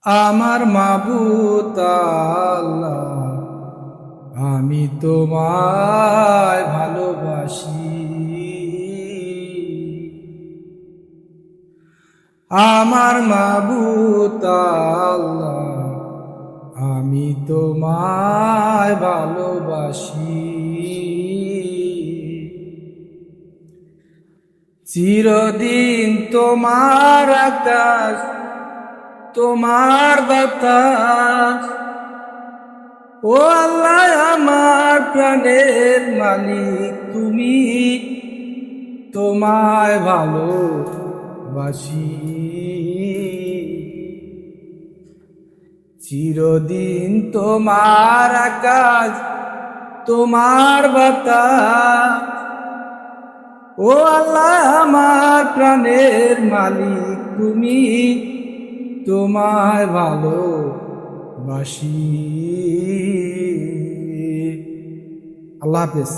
আমার মাবুদ আল্লাহ, আমি তোমায় ভালোবাসি। আমার মাবুদ আল্লাহ, আমি তোমায় ভালোবাসি। চিরদিন তোমার আকাশ, তোমার বাতাস, ও আল্লাহ আমার প্রাণের মালিক তুমি, তোমায় ভালোবাসি। চিরদিন তোমার আকাশ, তোমার বাতাস, ও আল্লাহ আমার প্রাণের মালিক তুমি, তোমায় ভালোবাসি। আল্লাহ হাফেজ।